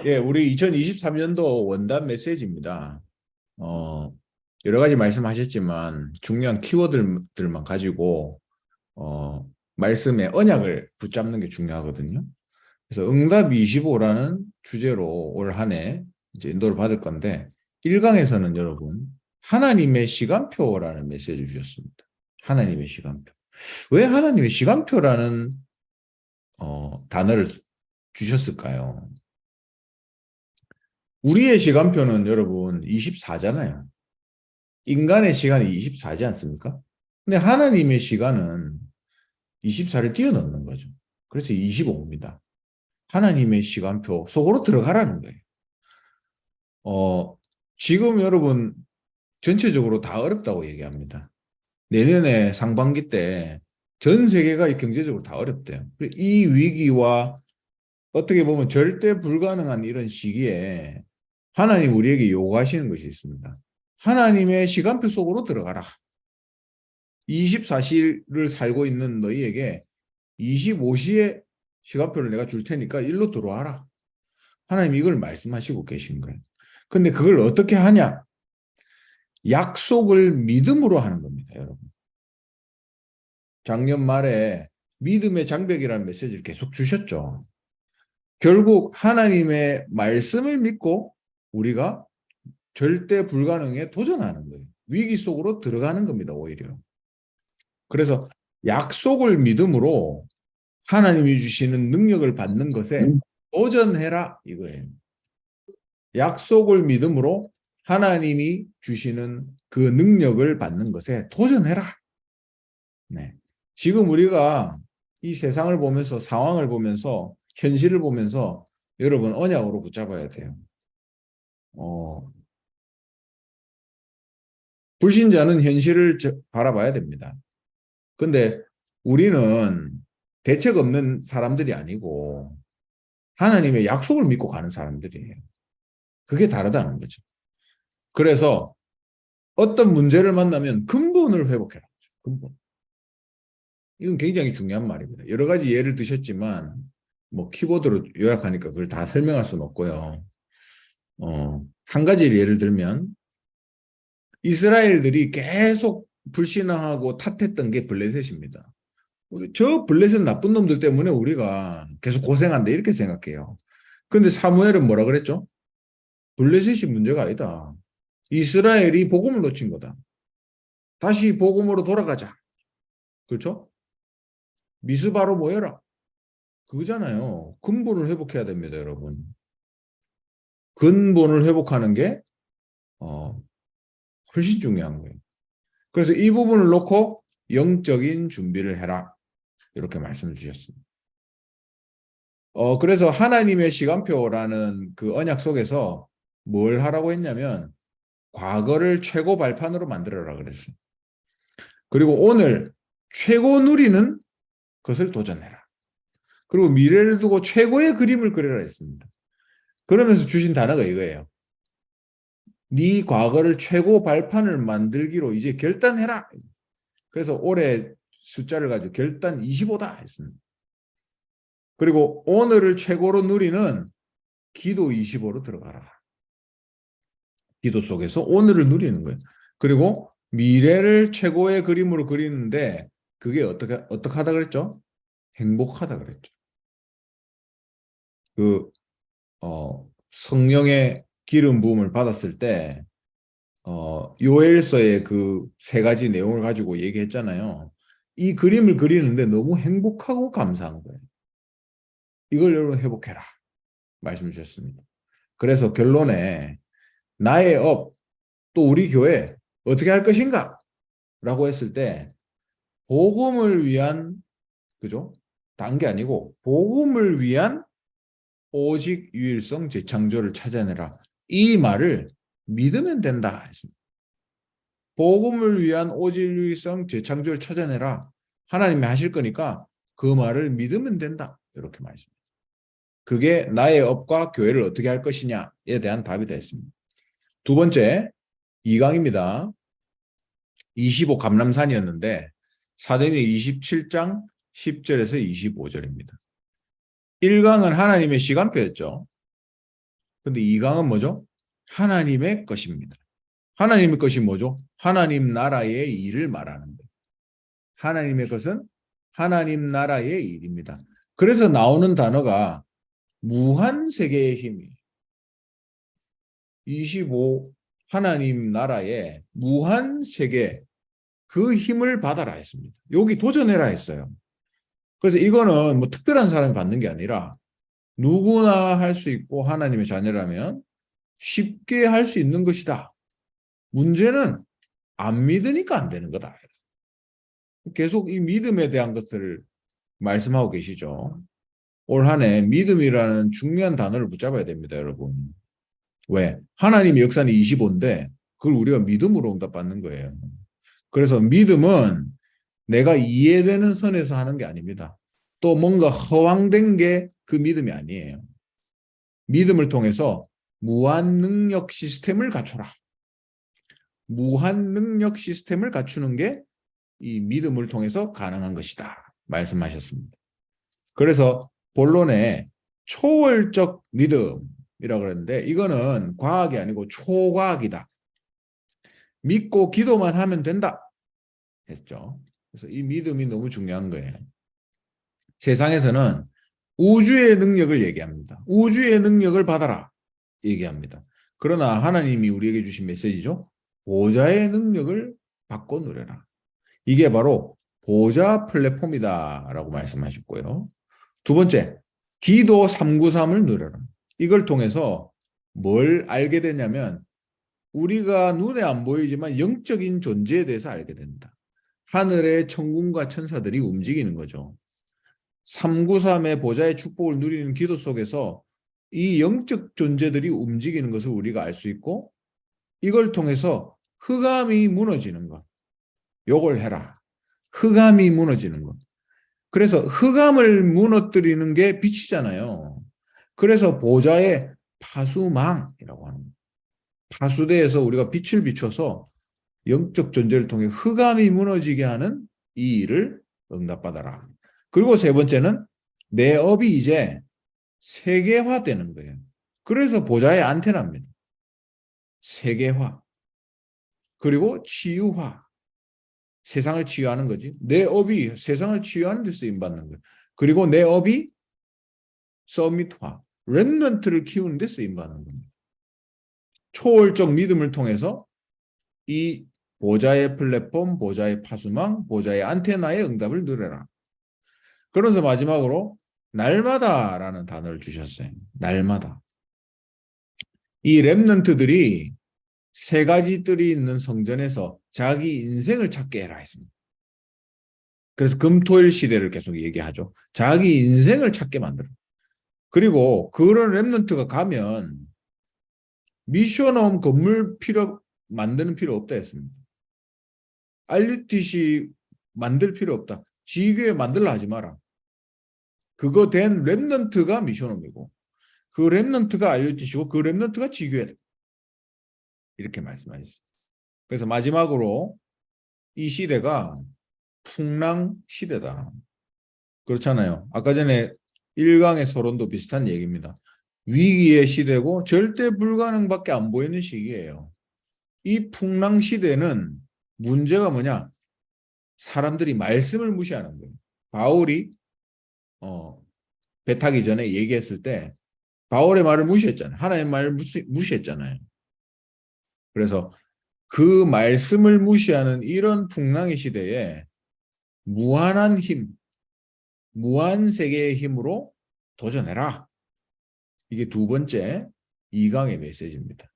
예, 우리 2023년도 원단 메시지입니다. 여러 가지 말씀하셨지만 중요한 키워드들만 가지고 말씀의 언약을 붙잡는 게 중요하거든요. 그래서 응답 25라는 주제로 올 한 해 이제 인도를 받을 건데 1강에서는 여러분 하나님의 시간표라는 메시지를 주셨습니다. 하나님의 시간표. 왜 하나님의 시간표라는 단어를 주셨을까요? 우리의 시간표는 여러분 24잖아요. 인간의 시간이 24지 않습니까? 근데 하나님의 시간은 24를 뛰어넘는 거죠. 그래서 25입니다. 하나님의 시간표 속으로 들어가라는 거예요. 지금 여러분 전체적으로 다 어렵다고 얘기합니다. 내년에 상반기 때 전 세계가 경제적으로 다 어렵대요. 이 위기와 어떻게 보면 절대 불가능한 이런 시기에 하나님 우리에게 요구하시는 것이 있습니다. 하나님의 시간표 속으로 들어가라. 24시를 살고 있는 너희에게 25시의 시간표를 내가 줄 테니까 일로 들어와라. 하나님 이걸 말씀하시고 계신 거예요. 근데 그걸 어떻게 하냐? 약속을 믿음으로 하는 겁니다, 여러분. 작년 말에 믿음의 장벽이라는 메시지를 계속 주셨죠. 결국 하나님의 말씀을 믿고 우리가 절대 불가능에 도전하는 거예요. 위기 속으로 들어가는 겁니다, 오히려. 그래서 약속을 믿음으로 하나님이 주시는 능력을 받는 것에 도전해라 이거예요. 약속을 믿음으로 하나님이 주시는 그 능력을 받는 것에 도전해라. 네. 지금 우리가 이 세상을 보면서 상황을 보면서 현실을 보면서 여러분 언약으로 붙잡아야 돼요. 불신자는 현실을 바라봐야 됩니다. 근데 우리는 대책 없는 사람들이 아니고 하나님의 약속을 믿고 가는 사람들이에요. 그게 다르다는 거죠. 그래서 어떤 문제를 만나면 근본을 회복해라. 근본. 이건 굉장히 중요한 말입니다. 여러 가지 예를 드셨지만 뭐 키보드로 요약하니까 그걸 다 설명할 수는 없고요. 한 가지 예를 들면 이스라엘들이 계속 불신앙하고 탓했던 게 블레셋입니다. 저 블레셋 나쁜 놈들 때문에 우리가 계속 고생한다 이렇게 생각해요. 근데 사무엘은 뭐라 그랬죠? 블레셋이 문제가 아니다. 이스라엘이 복음을 놓친 거다. 다시 복음으로 돌아가자. 그렇죠? 미스바로 모여라. 그거잖아요. 근본을 회복해야 됩니다, 여러분. 근본을 회복하는 게 어, 훨씬 중요한 거예요. 그래서 이 부분을 놓고 영적인 준비를 해라. 이렇게 말씀을 주셨습니다. 그래서 하나님의 시간표라는 그 언약 속에서 뭘 하라고 했냐면 과거를 최고 발판으로 만들어라 그랬어요. 그리고 오늘 최고 누리는 것을 도전해라. 그리고 미래를 두고 최고의 그림을 그리라 했습니다. 그러면서 주신 단어가 이거예요. 네 과거를 최고 발판을 만들기로 이제 결단해라. 그래서 올해 숫자를 가지고 결단 25다 했습니다. 그리고 오늘을 최고로 누리는 기도 25로 들어가라. 기도 속에서 오늘을 누리는 거예요. 그리고 미래를 최고의 그림으로 그리는데 그게 어떻게 하다 그랬죠? 행복하다 그랬죠. 그 성령의 기름 부음을 받았을 때 요엘서의 그 세 가지 내용을 가지고 얘기했잖아요. 이 그림을 그리는데 너무 행복하고 감사한 거예요. 이걸 여러분 회복해라 말씀 주셨습니다. 그래서 결론에 나의 업, 또 우리 교회 어떻게 할 것인가? 라고 했을 때 복음을 위한 그죠? 단 게 아니고 복음을 위한 오직 유일성 재창조를 찾아내라. 이 말을 믿으면 된다 했습니다. 복음을 위한 오직 유일성 재창조를 찾아내라. 하나님이 하실 거니까 그 말을 믿으면 된다. 이렇게 말씀입니다. 그게 나의 업과 교회를 어떻게 할 것이냐에 대한 답이 됐습니다. 두 번째, 2강입니다. 25 감람산이었는데 사도행전 27장 10절에서 25절입니다. 1강은 하나님의 시간표였죠. 근데 2강은 뭐죠? 하나님의 것입니다. 하나님의 것이 뭐죠? 하나님 나라의 일을 말하는 거예요. 하나님의 것은 하나님 나라의 일입니다. 그래서 나오는 단어가 무한 세계의 힘이에요. 25 하나님 나라의 무한 세계 그 힘을 받아라 했습니다. 여기 도전해라 했어요. 그래서 이거는 뭐 특별한 사람이 받는 게 아니라 누구나 할 수 있고 하나님의 자녀라면 쉽게 할 수 있는 것이다. 문제는 안 믿으니까 안 되는 거다. 계속 이 믿음에 대한 것들을 말씀하고 계시죠. 올 한 해 믿음이라는 중요한 단어를 붙잡아야 됩니다, 여러분. 왜? 하나님의 역사는 25인데 그걸 우리가 믿음으로 응답받는 거예요. 그래서 믿음은 내가 이해되는 선에서 하는 게 아닙니다. 또 뭔가 허황된 게 그 믿음이 아니에요. 믿음을 통해서 무한 능력 시스템을 갖춰라. 무한 능력 시스템을 갖추는 게 이 믿음을 통해서 가능한 것이다. 말씀하셨습니다. 그래서 본론에 초월적 믿음이라고 그러는데 이거는 과학이 아니고 초과학이다. 믿고 기도만 하면 된다. 했죠. 그래서 이 믿음이 너무 중요한 거예요. 세상에서는 우주의 능력을 얘기합니다. 우주의 능력을 받아라. 얘기합니다. 그러나 하나님이 우리에게 주신 메시지죠. 보좌의 능력을 받고 누려라. 이게 바로 보좌 플랫폼이다라고 말씀하셨고요. 두 번째, 기도 393을 누려라. 이걸 통해서 뭘 알게 되냐면 우리가 눈에 안 보이지만 영적인 존재에 대해서 알게 된다. 하늘의 천군과 천사들이 움직이는 거죠. 393의 보좌의 축복을 누리는 기도 속에서 이 영적 존재들이 움직이는 것을 우리가 알 수 있고 이걸 통해서 흑암이 무너지는 것. 요걸 해라. 흑암이 무너지는 것. 그래서 흑암을 무너뜨리는 게 빛이잖아요. 그래서 보좌의 파수망이라고 하는 거예요. 파수대에서 우리가 빛을 비춰서 영적 존재를 통해 흑암이 무너지게 하는 이 일을 응답받아라. 그리고 세 번째는 내 업이 이제 세계화되는 거예요. 그래서 보좌의 안테나입니다. 세계화. 그리고 치유화. 세상을 치유하는 거지. 내 업이 세상을 치유하는 데 쓰임받는 거예요. 그리고 내 업이 서밋화. 렘넌트를 키우는 데 쓰임받는 겁니다. 초월적 믿음을 통해서 이 보좌의 플랫폼, 보좌의 파수망, 보좌의 안테나의 응답을 누려라. 그래서 마지막으로 날마다라는 단어를 주셨어요. 날마다. 이 렘넌트들이 세 가지 뜰이 있는 성전에서 자기 인생을 찾게 해라 했습니다. 그래서 금토일 시대를 계속 얘기하죠. 자기 인생을 찾게 만들어. 그리고 그런 렘넌트가 가면 미션홈 건물 만드는 필요 없다 했습니다. RUTC 만들 필요 없다. 지교회 만들라 하지 마라. 그거 된 렘넌트가 미션홈이고 그 렘넌트가 RUTC고 그 렘넌트가 지교회다. 이렇게 말씀하셨어요. 그래서 마지막으로 이 시대가 풍랑 시대다. 그렇잖아요. 아까 전에 1강의 서론도 비슷한 얘기입니다. 위기의 시대고 절대 불가능밖에 안 보이는 시기예요. 이 풍랑 시대는 문제가 뭐냐? 사람들이 말씀을 무시하는 거예요. 바울이 배 타기 전에 얘기했을 때 바울의 말을 무시했잖아요. 하나님의 말을 무시했잖아요. 그래서 그 말씀을 무시하는 이런 풍랑의 시대에 무한한 힘, 무한 세계의 힘으로 도전해라. 이게 두 번째 2강의 메시지입니다.